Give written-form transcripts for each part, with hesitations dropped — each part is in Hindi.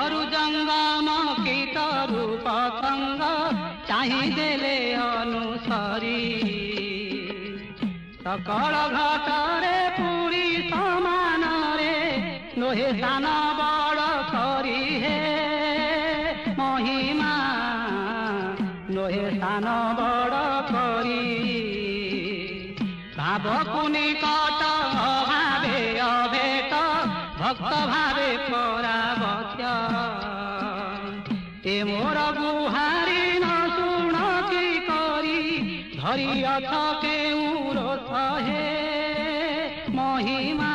मरु जंगम कीट रूप संग चाहिदेले अनुसरी सकल घटरे पुरी समान रे नोहे सान बड़ करी हे महिमा नोहे सान बड़ करी भावकु निकट भावे अभेट भक्त भावे परावत्य ए मोर गुहारी न शुण कि करी धरी अथ केउर सहे महिमा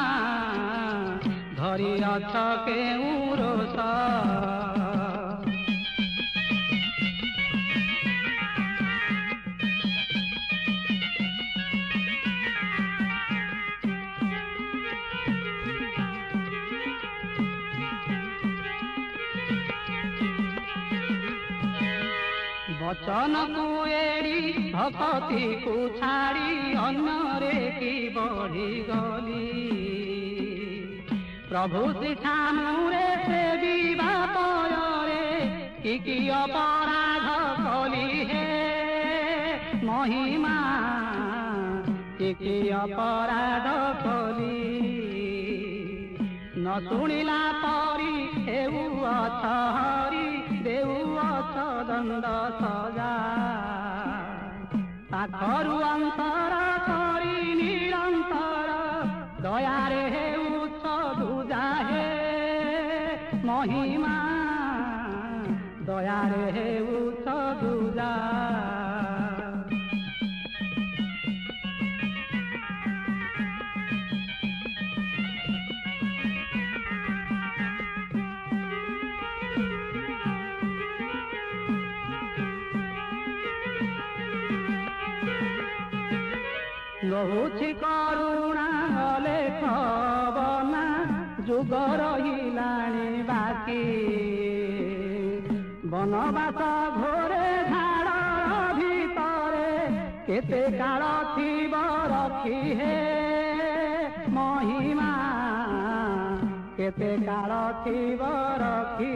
धरी अथ केउर वचन को एड़ी भक्ति को छाड़ी अन्य की बढ़ी गली प्रभु शिक्षा मुरे से विवापरे कि अपराध कली हे महिमा कि अपराध कली न शुणिला परी हेउ अथ हरि देउ अथ दंड सजा पाखरु अंतर करी निरंतर दयारे हेउ सदुजा हे महिमा दयारे हेउ सदुजा रहुछि करुणा लेखबना जुग रहिलाणी बाकी बनवास घोरे झाड़ भितरे केते काल थिब रखी हे महिमा केते काल थिब रखी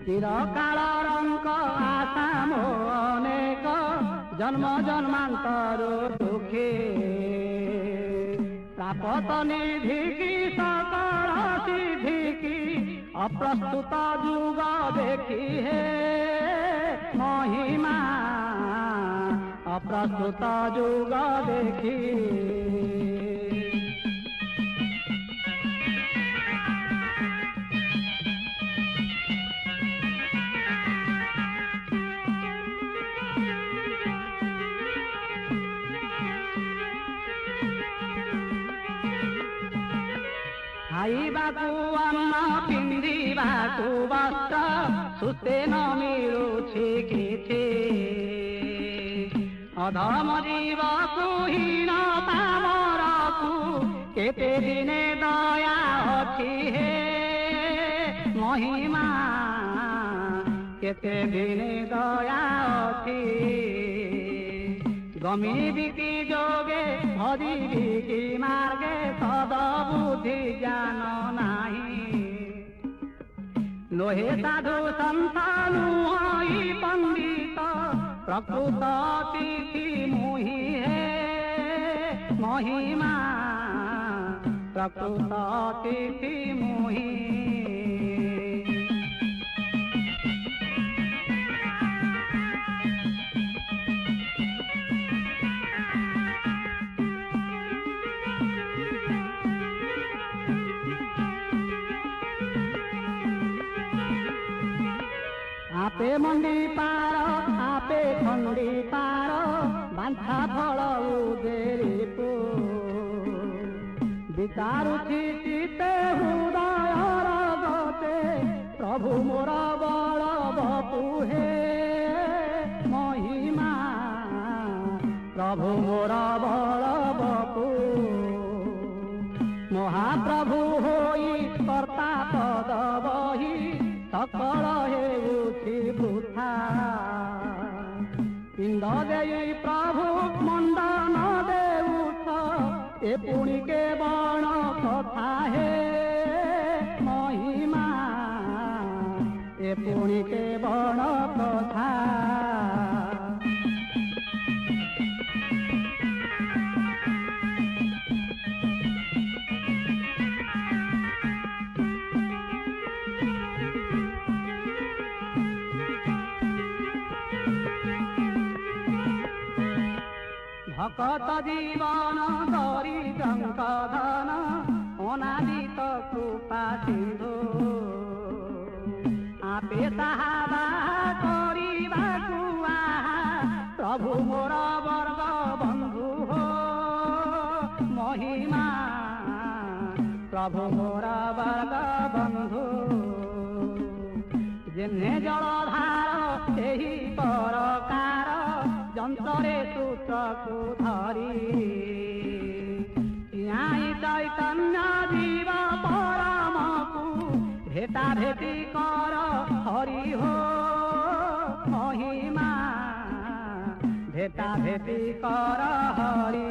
चिरकाल रंक आशा मो अनेक जन्म जन्मांतर दुखे प्रापत निधि की सकल सिद्धि की अप्रस्तुत जुग देखी हे महिमा अप्रस्तुत जुग देखी खाइबाकु अन्न पिंधिबाकु वस्त्र सुस्ते न मिलुछि किछि अधम जीवकु हीन पामरकु केते दिने दया अछि हे महिमा केते दिने दया अछि गमी बिकी जोगे भरी बिकी मार्गे सद बुद्धि ज्ञान नाही लोहे साधु संत नुहई पंडित प्रकृत अतिथि मुहि हे महिमा प्रकृत अतिथि मुहि आपे मंडी पार आपे खंडी पार बांधा फल उदेरी पो विचारुछि चिते हृदय गते प्रभु मोर बल बपु हे महिमा प्रभु मोर बल बपु महाप्रभु होई कर्ता पद बही सकल हेउछि वृथा पिंड देई प्रभु मंडन देउछ ए पुणी के बण कथा हे महिमा पुणी के बड़ कथा भकत जीवन दरिद्रଙ୍କ धन अनादित कृपा सिंधु आपे ताहा କରିବାକୁ प्रभु मोर वर्ग बंधु हो महिमा प्रभु मोर वर्ग बंधु जेने जलधार एही परकार जंतरे सूत्रकु धरी यहाँ चैतन्य जीव परमकु भेटा भेटी कर हरि हो महिमा भेटा भेटी कर हरि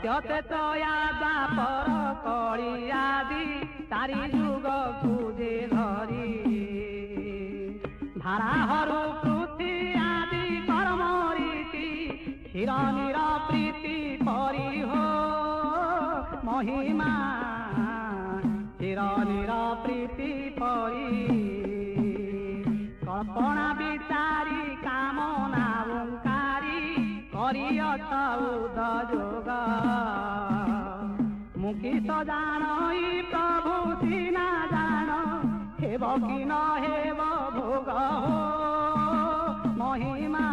सत्य तया द्वापर कली आदि तारी जुग पूजे धरी धाराहरू पृथ्वी आदि कर्म रीति हिरणीर प्रीति परि हो महिमा हिरणीर प्रीति परि कल्पना विचारी कामना ओंकारी करियत उदयोग मुखी जान प्रभु सिना जान हेब कि न हेब भोग हो महिमा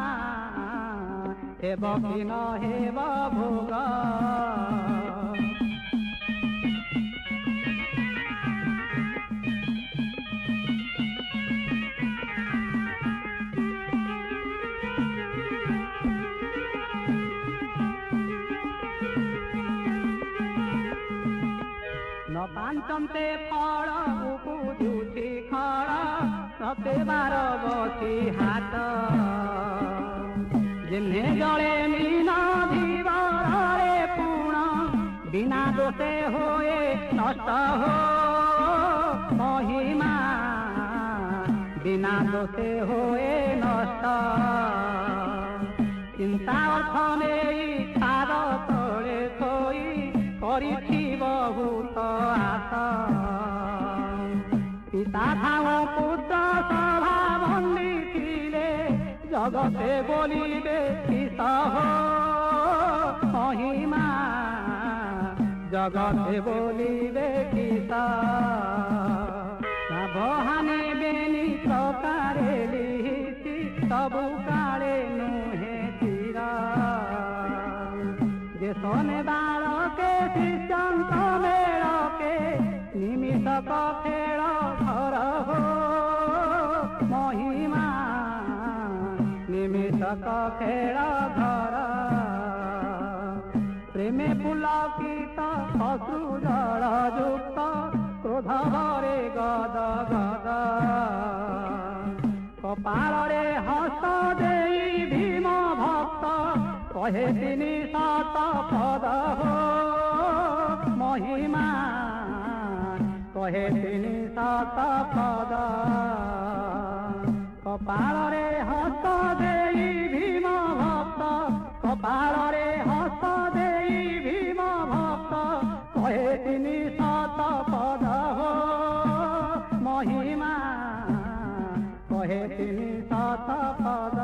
हेब कि न हेब भोग पांचमते फल उपजुची खड़ सते बार बसी हाथ जिन्हे जले मीन धीवरे पूर्ण बिना दोषे होए नष्ट हो महिमा बिना दोषे होए नष्ट चिंता अर्थ नहीं तार तले थोई करिथि बहुत आशा पिता भाव पुत्र सभा बंदी थिले जगते बोलिबे किस हो महिमा जगते बोलिबे किस बहाने बेनी प्रकारे लिहिति सबु काले नुहे तीरा देशने बालके शिष्यंक मेलके निमिषक खेल घर हो महिमा निमिषक खेल घर प्रेमे पुलकित अश्रु जल युक्त क्रोध भरे गद गद कपाले हस्त देई भीम भक्त कहे तिनी सत पद हो महिमा कहे तिनी सत पद कपाले हस्त देई भीम भक्त कपाले हस्त देई भीम भक्त कहे तिनी सत पद हो महिमा कहे तिनी सत पद।